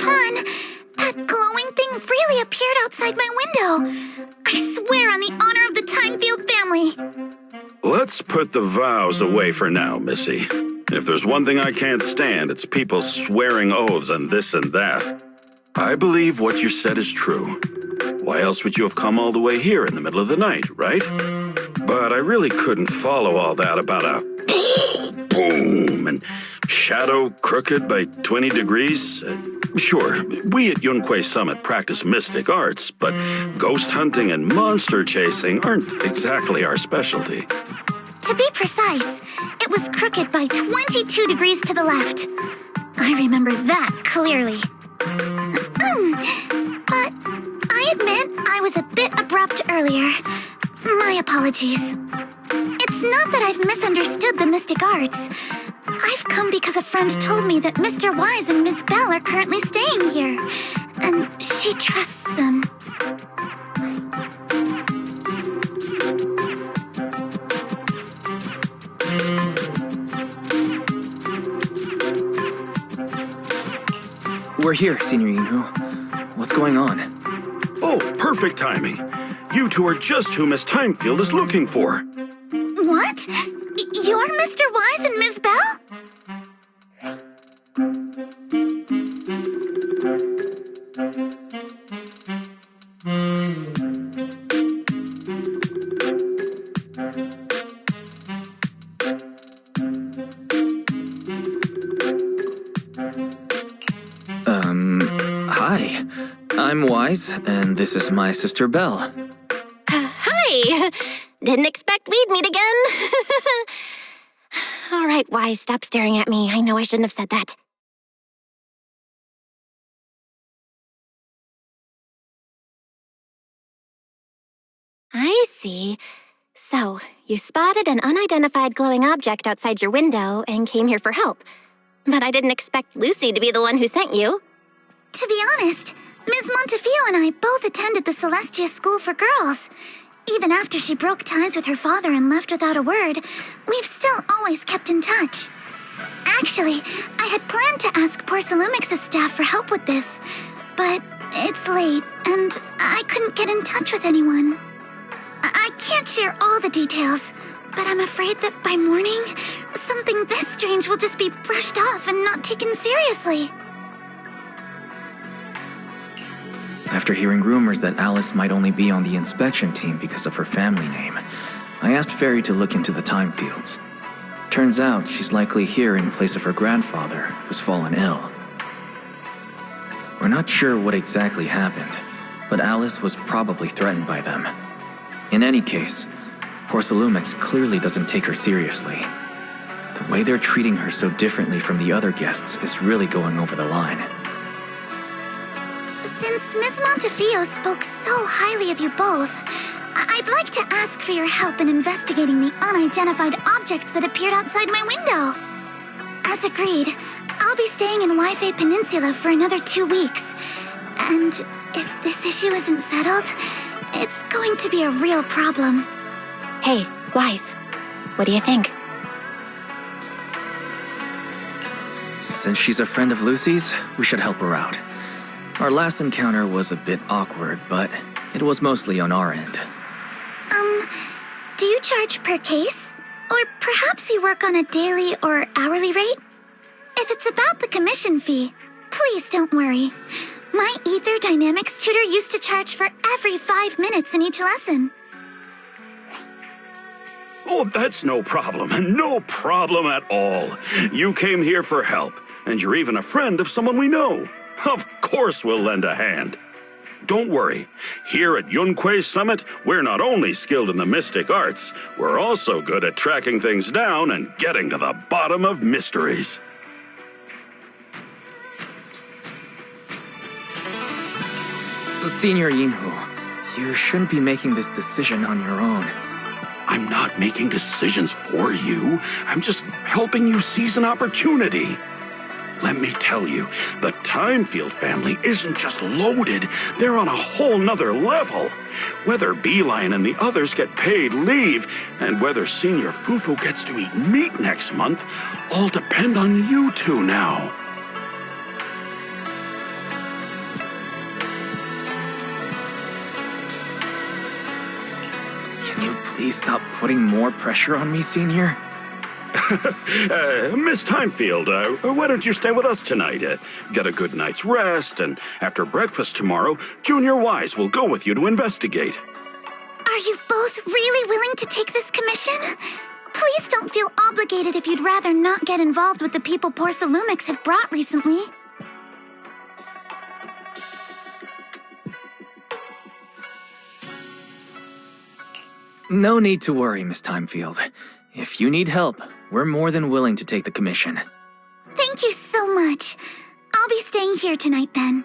fun. That glowing thing really appeared outside my window. I swear on the honor of the Timefield family. Let's put the vows away for now, Missy. If there's one thing I can't stand, it's people swearing oaths and this and that. I believe what you said is true. Why else would you have come all the way here in the middle of the night, right? But I really couldn't follow all that about a boom and shadow crooked by 20 degrees. Sure, we at Yunquay Summit practice mystic arts, but ghost hunting and monster chasing aren't exactly our specialty. To be precise, it was crooked by 22 degrees to the left. I remember that clearly. But I admit I was a bit abrupt earlier. My apologies. It's not that I've misunderstood the mystic arts. I've come because a friend told me that Mr. Wise and Ms. Bell are currently staying here, and she trusts them. We're here, Senior Yinhu. What's going on? Oh, perfect timing. You two are just who Miss Timefield is looking for. What? You're Mr. Wise and Ms. Bell? Hi. I'm Wise, and this is my sister Belle. Hi! Didn't expect we'd meet again. All right, Wise, stop staring at me. I know I shouldn't have said that. I see. So, you spotted an unidentified glowing object outside your window and came here for help. But I didn't expect Lucy to be the one who sent you. To be honest, Ms. Montefiore and I both attended the Celestia School for Girls. Even after she broke ties with her father and left without a word, we've still always kept in touch. Actually, I had planned to ask Porcelumix's staff for help with this, but it's late, and I couldn't get in touch with anyone. I can't share all the details, but I'm afraid that by morning, something this strange will just be brushed off and not taken seriously. After hearing rumors that Alice might only be on the inspection team because of her family name, I asked Fairy to look into the Timefields. Turns out she's likely here in place of her grandfather, who's fallen ill. We're not sure what exactly happened, but Alice was probably threatened by them. In any case, Porcelumix clearly doesn't take her seriously. The way they're treating her so differently from the other guests is really going over the line. Since Ms. Montefiore spoke so highly of you both, I'd like to ask for your help in investigating the unidentified object that appeared outside my window. As agreed, I'll be staying in Wi-Fi Peninsula for another 2 weeks. And if this issue isn't settled, it's going to be a real problem. Hey, Wise, what do you think? Since she's a friend of Lucy's, we should help her out. Our last encounter was a bit awkward, but it was mostly on our end. Do you charge per case? Or perhaps you work on a daily or hourly rate? If it's about the commission fee, please don't worry. My Ether Dynamics tutor used to charge for every 5 minutes in each lesson. Oh, that's no problem. No problem at all. You came here for help, and you're even a friend of someone we know. Of course we'll lend a hand. Don't worry. Here at Yunquay Summit, we're not only skilled in the mystic arts, we're also good at tracking things down and getting to the bottom of mysteries. Senior Yinhu, you shouldn't be making this decision on your own. I'm not making decisions for you. I'm just helping you seize an opportunity. Let me tell you, the Timefield family isn't just loaded, they're on a whole nother level. Whether Beeline and the others get paid leave, and whether Senior Fufu gets to eat meat next month, all depend on you two now. please stop putting more pressure on me, Senior? Miss Timefield, why don't you stay with us tonight? Get a good night's rest, and after breakfast tomorrow, Junior Wise will go with you to investigate. Are you both really willing to take this commission? Please don't feel obligated if you'd rather not get involved with the people Porcelumics have brought recently. No need to worry, Miss Timefield. If you need help, we're more than willing to take the commission. Thank you so much. I'll be staying here tonight then.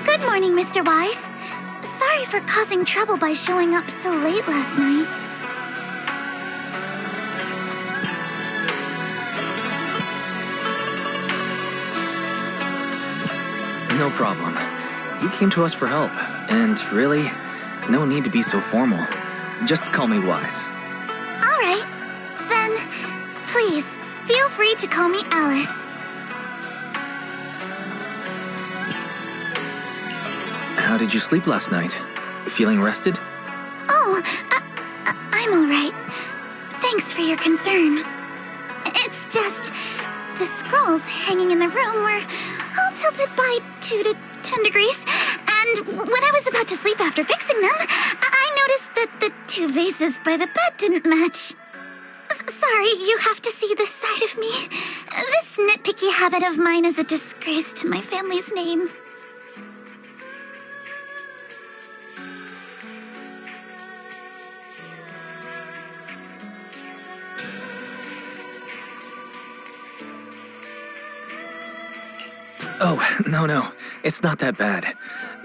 Good morning, Mr. Wise. Sorry for causing trouble by showing up so late last night. No problem. You came to us for help, and really, no need to be so formal. Just call me Wise. All right. Then, please, feel free to call me Alice. How did you sleep last night? Feeling rested? Oh, I'm all right. Thanks for your concern. It's just, the scrolls hanging in the room were all tilted by 2 to 10 degrees, and when I was about to sleep after fixing them, I noticed that the 2 vases by the bed didn't match. Sorry, you have to see this side of me. This nitpicky habit of mine is a disgrace to my family's name. Oh, no. It's not that bad.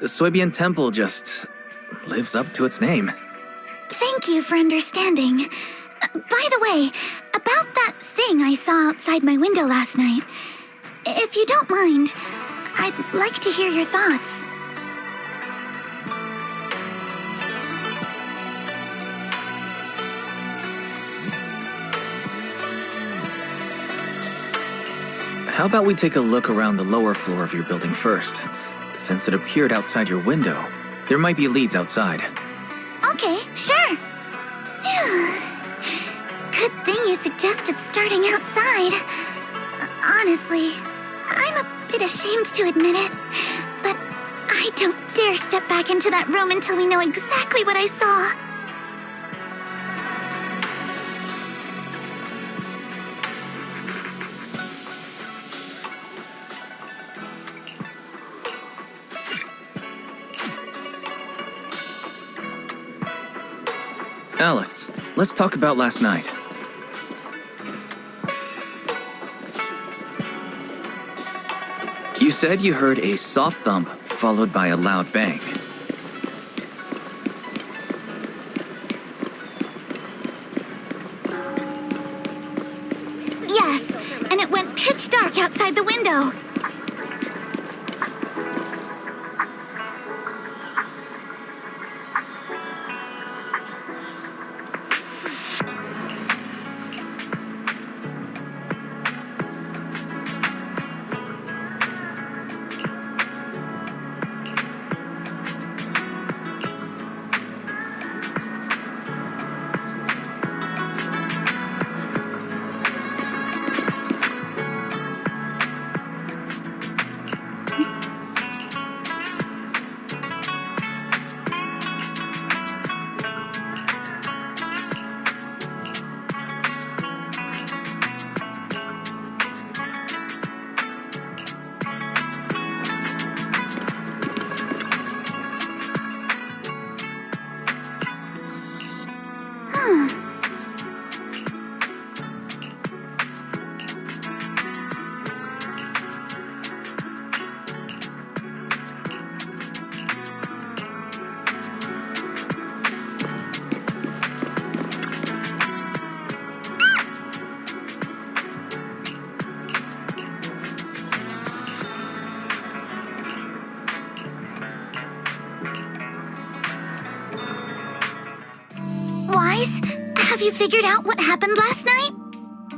Soybian Temple just lives up to its name. Thank you for understanding. By the way, about that thing I saw outside my window last night, if you don't mind, I'd like to hear your thoughts. How about we take a look around the lower floor of your building first? Since it appeared outside your window, there might be leads outside. Okay, sure. Good thing you suggested starting outside. Honestly, I'm a bit ashamed to admit it, but I don't dare step back into that room until we know exactly what I saw. Alice, let's talk about last night. You said you heard a soft thump followed by a loud bang. Yes, and it went pitch dark outside the window. Wise, have you figured out what happened last night?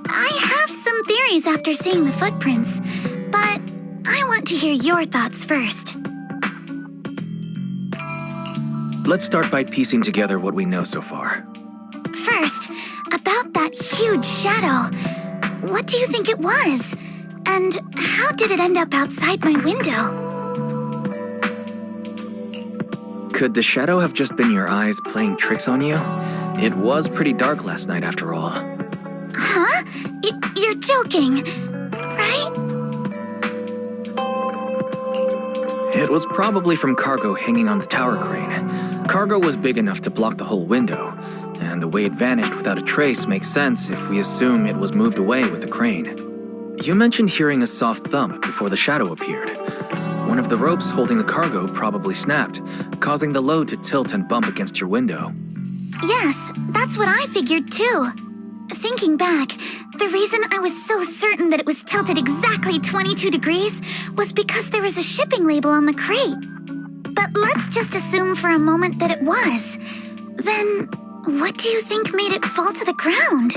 I have some theories after seeing the footprints, but I want to hear your thoughts first. Let's start by piecing together what we know so far. First, about that huge shadow. What do you think it was? And how did it end up outside my window? Could the shadow have just been your eyes playing tricks on you? It was pretty dark last night after all. Huh? You're joking, right? It was probably from cargo hanging on the tower crane. Cargo was big enough to block the whole window, and the way it vanished without a trace makes sense if we assume it was moved away with the crane. You mentioned hearing a soft thump before the shadow appeared. One of the ropes holding the cargo probably snapped, causing the load to tilt and bump against your window. Yes, that's what I figured too. Thinking back, the reason I was so certain that it was tilted exactly 22 degrees was because there was a shipping label on the crate. But let's just assume for a moment that it was. Then, what do you think made it fall to the ground?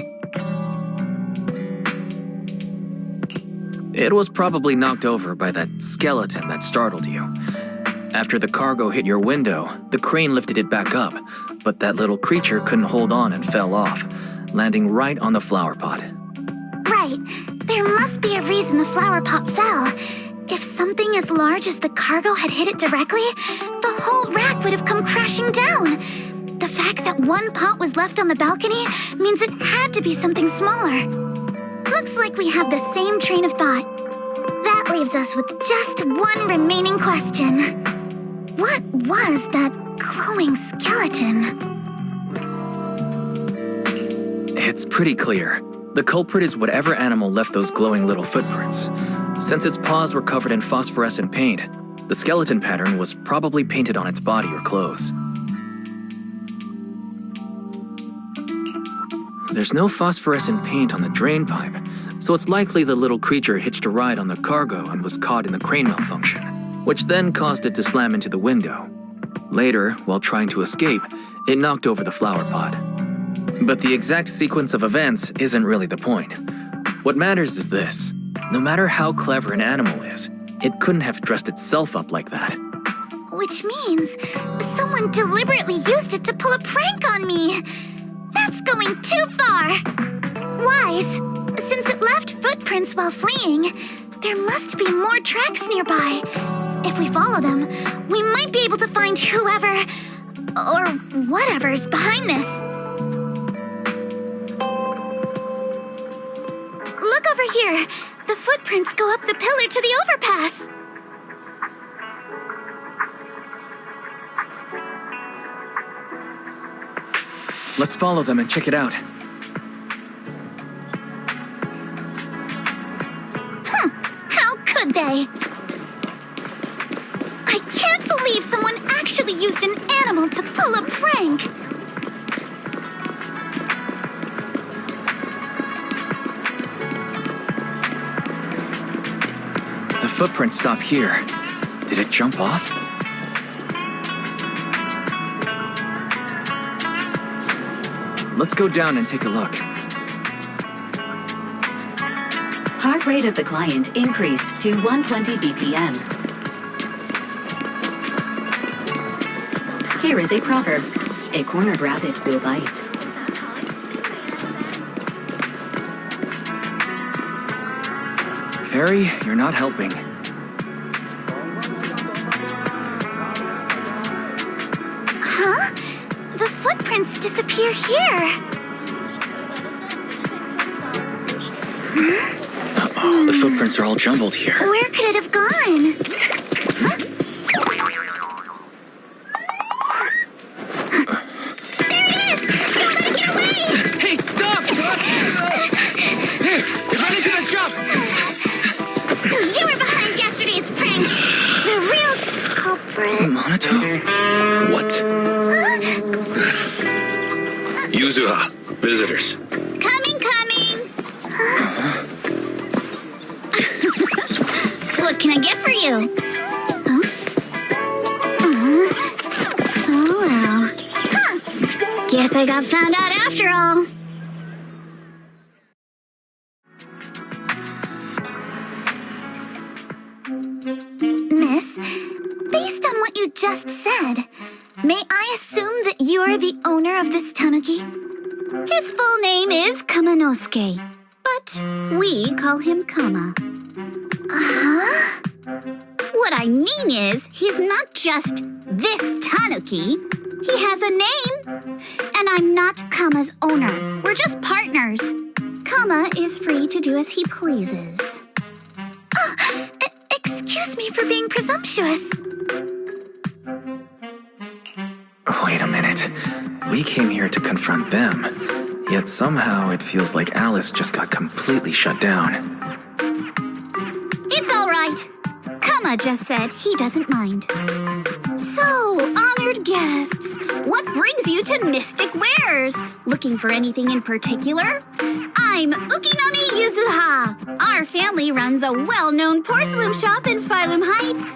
It was probably knocked over by that skeleton that startled you. After the cargo hit your window, the crane lifted it back up, but that little creature couldn't hold on and fell off, landing right on the flower pot. Right. There must be a reason the flower pot fell. If something as large as the cargo had hit it directly, the whole rack would have come crashing down. The fact that one pot was left on the balcony means it had to be something smaller. Looks like we have the same train of thought. That leaves us with just one remaining question. What was that glowing skeleton? It's pretty clear. The culprit is whatever animal left those glowing little footprints. Since its paws were covered in phosphorescent paint, the skeleton pattern was probably painted on its body or clothes. There's no phosphorescent paint on the drain pipe, so it's likely the little creature hitched a ride on the cargo and was caught in the crane malfunction, which then caused it to slam into the window. Later, while trying to escape, it knocked over the flower pot. But the exact sequence of events isn't really the point. What matters is this. No matter how clever an animal is, it couldn't have dressed itself up like that. Which means someone deliberately used it to pull a prank on me. That's going too far. Wise, since it left footprints while fleeing, there must be more tracks nearby. If we follow them, we might be able to find whoever or whatever's behind this. Look over here. The footprints go up the pillar to the overpass. Let's follow them and check it out. How could they? I can't believe someone actually used an animal to pull a prank. The footprints stop here. Did it jump off? Let's go down and take a look. Heart rate of the client increased to 120 BPM. Here is a proverb. A cornered rabbit will bite. Fairy, you're not helping. Huh? The footprints disappear here. Uh-oh, the footprints are all jumbled here. Where could it have gone? Huh? There it is! Don't let it get away! Yuzuha, visitors. Coming! What can I get for you? Oh, well. Guess I got found out after all. Miss, based on what you just said, may I assume that you are the owner of this tanuki? His full name is Kamanosuke, but we call him Kama. Uh-huh. What I mean is, he's not just this tanuki. He has a name. And I'm not Kama's owner. We're just partners. Kama is free to do as he pleases. Excuse me for being presumptuous. Wait a minute. We came here to confront them. Yet somehow it feels like Alice just got completely shut down. It's all right. Kama just said he doesn't mind. So, honored guests, what brings you to Mystic Wares? Looking for anything in particular? I'm Ukinami Yuzuha. Our family runs a well-known porcelain shop in Phylum Heights.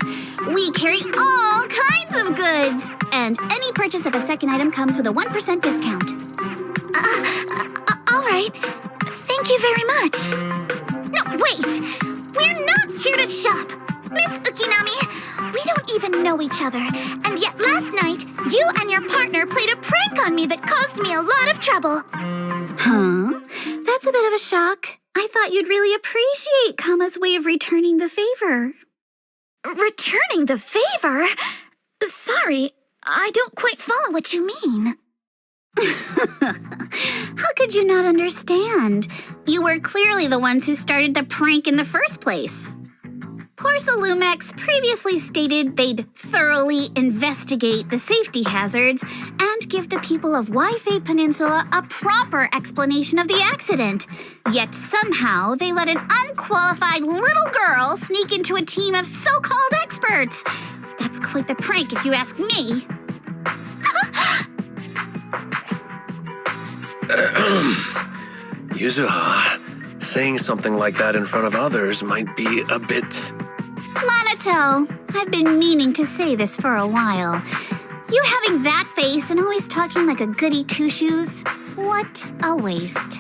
We carry all kinds of goods, and any purchase of a second item comes with a 1% discount. All right. Thank you very much. No, wait! We're not here to shop! Miss Ukinami, we don't even know each other, and yet last night, you and your partner played a prank on me that caused me a lot of trouble. Huh? That's a bit of a shock. I thought you'd really appreciate Kama's way of returning the favor. Returning the favor? Sorry, I don't quite follow what you mean. How could you not understand? You were clearly the ones who started the prank in the first place. Porcelumex previously stated they'd thoroughly investigate the safety hazards and give the people of Waifei Peninsula a proper explanation of the accident. Yet somehow they let an unqualified little girl sneak into a team of so-called experts. That's quite the prank if you ask me. Yuzuha, saying something like that in front of others might be a bit... Monato, I've been meaning to say this for a while. You having that face and always talking like a goody two-shoes? What a waste.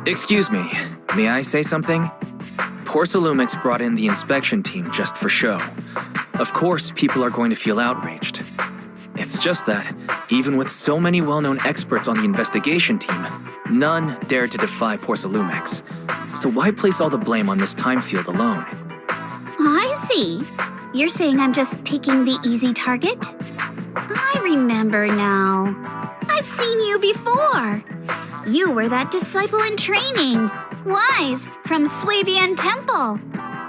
Excuse me, may I say something? Porcelumix brought in the inspection team just for show. Of course, people are going to feel outraged. It's just that, even with so many well-known experts on the investigation team, none dared to defy Porcelumix. So why place all the blame on Miss Timefield alone? I see. You're saying I'm just picking the easy target? I remember now. I've seen you before. You were that disciple in training, Wise, from Swabian Temple.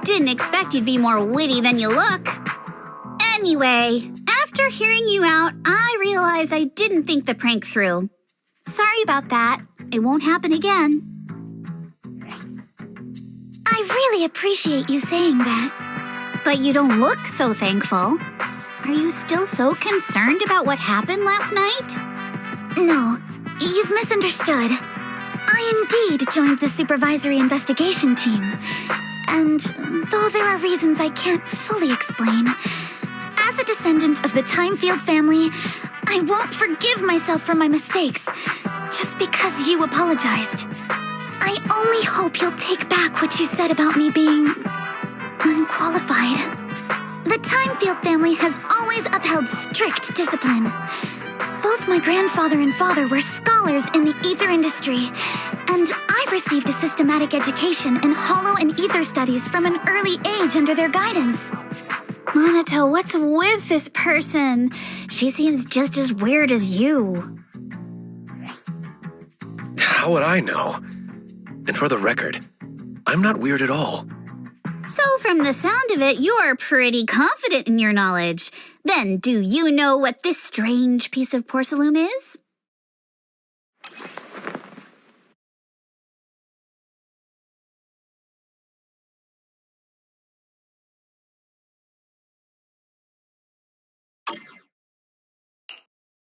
Didn't expect you'd be more witty than you look. Anyway, after hearing you out, I realized I didn't think the prank through. Sorry about that. It won't happen again. I really appreciate you saying that. But you don't look so thankful. Are you still so concerned about what happened last night? No, you've misunderstood. I indeed joined the supervisory investigation team. And though there are reasons I can't fully explain, as a descendant of the Timefield family, I won't forgive myself for my mistakes just because you apologized. I only hope you'll take back what you said about me being unqualified. The Timefield family has always upheld strict discipline. Both my grandfather and father were scholars in the ether industry, and I've received a systematic education in hollow and ether studies from an early age under their guidance. Monato, what's with this person? She seems just as weird as you. How would I know? And for the record, I'm not weird at all. So from the sound of it, you're pretty confident in your knowledge. Then do you know what this strange piece of porcelain is?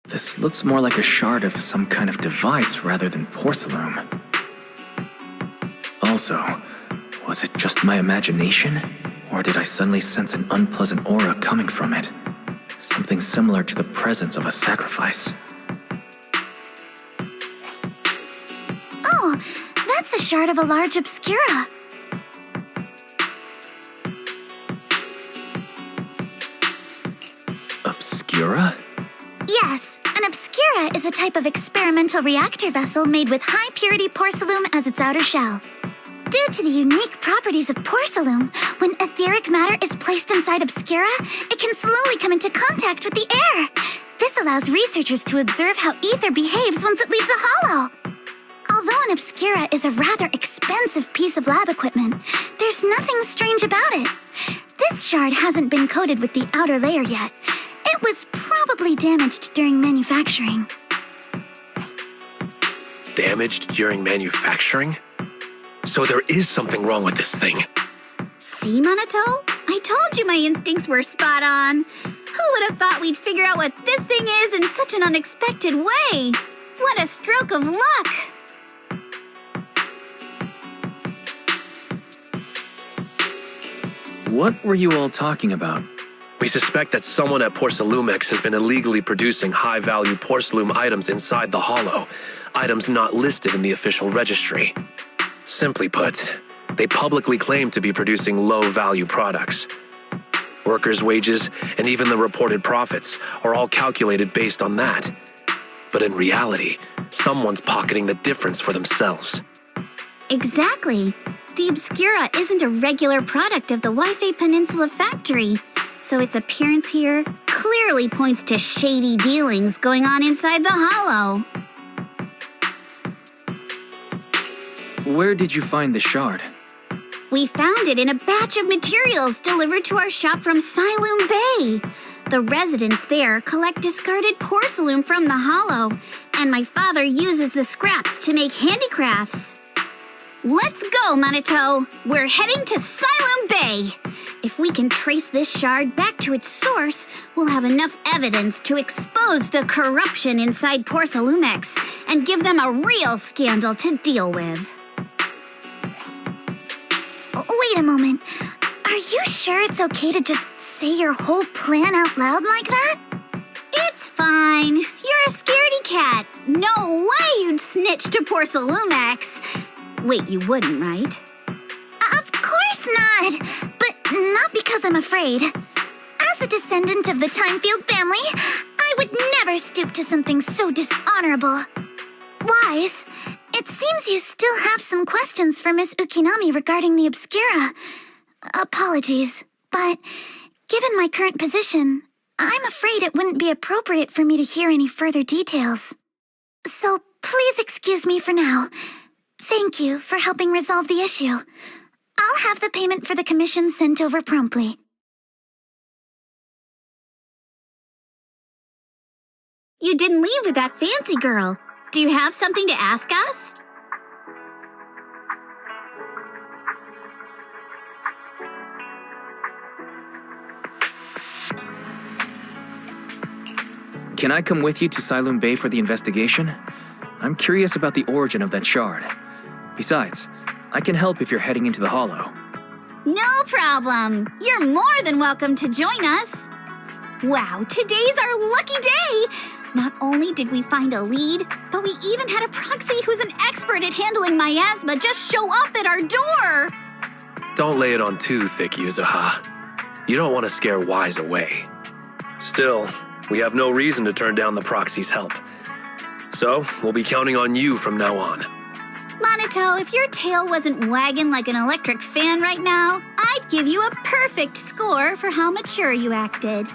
This looks more like a shard of some kind of device rather than porcelain. Also, was it just my imagination? Or did I suddenly sense an unpleasant aura coming from it? Something similar to the presence of a sacrifice. Oh, that's a shard of a large obscura. Obscura? Yes, an obscura is a type of experimental reactor vessel made with high-purity porcelain as its outer shell. Due to the unique properties of porcelain, when etheric matter is placed inside obscura, it can slowly come into contact with the air. This allows researchers to observe how ether behaves once it leaves a hollow. Although an obscura is a rather expensive piece of lab equipment, there's nothing strange about it. This shard hasn't been coated with the outer layer yet. It was probably damaged during manufacturing. Damaged during manufacturing? So there is something wrong with this thing. See, Minato? I told you my instincts were spot on. Who would have thought we'd figure out what this thing is in such an unexpected way? What a stroke of luck! What were you all talking about? We suspect that someone at Porcelumex has been illegally producing high-value porcelain items inside the hollow, items not listed in the official registry. Simply put, they publicly claim to be producing low-value products. Workers' wages and even the reported profits are all calculated based on that. But in reality, someone's pocketing the difference for themselves. Exactly. The Obscura isn't a regular product of the Wi-Fi Peninsula factory, so its appearance here clearly points to shady dealings going on inside the hollow. Where did you find the shard? We found it in a batch of materials delivered to our shop from Siloon Bay. The residents there collect discarded porcelain from the hollow, and my father uses the scraps to make handicrafts. Let's go, Minato! We're heading to Siloon Bay! If we can trace this shard back to its source, we'll have enough evidence to expose the corruption inside Porcelumex and give them a real scandal to deal with. Wait a moment. Are you sure it's okay to just say your whole plan out loud like that? It's fine. You're a scaredy cat. No way you'd snitch to Porcelumex. Wait, you wouldn't, right? Of course not. But not because I'm afraid. As a descendant of the Timefield family, I would never stoop to something so dishonorable. Wise, it seems you still have some questions for Miss Ukinami regarding the Obscura. Apologies, but given my current position, I'm afraid it wouldn't be appropriate for me to hear any further details. So please excuse me for now. Thank you for helping resolve the issue. I'll have the payment for the commission sent over promptly. You didn't leave with that fancy girl. Do you have something to ask us? Can I come with you to Siloon Bay for the investigation? I'm curious about the origin of that shard. Besides, I can help if you're heading into the hollow. No problem. You're more than welcome to join us. Wow, today's our lucky day. Not only did we find a lead, but we even had a proxy who's an expert at handling miasma just show up at our door. Don't lay it on too thick, Yuzuha. You don't want to scare Wise away. Still, we have no reason to turn down the proxy's help. So, we'll be counting on you from now on. Minato, if your tail wasn't wagging like an electric fan right now, I'd give you a perfect score for how mature you acted.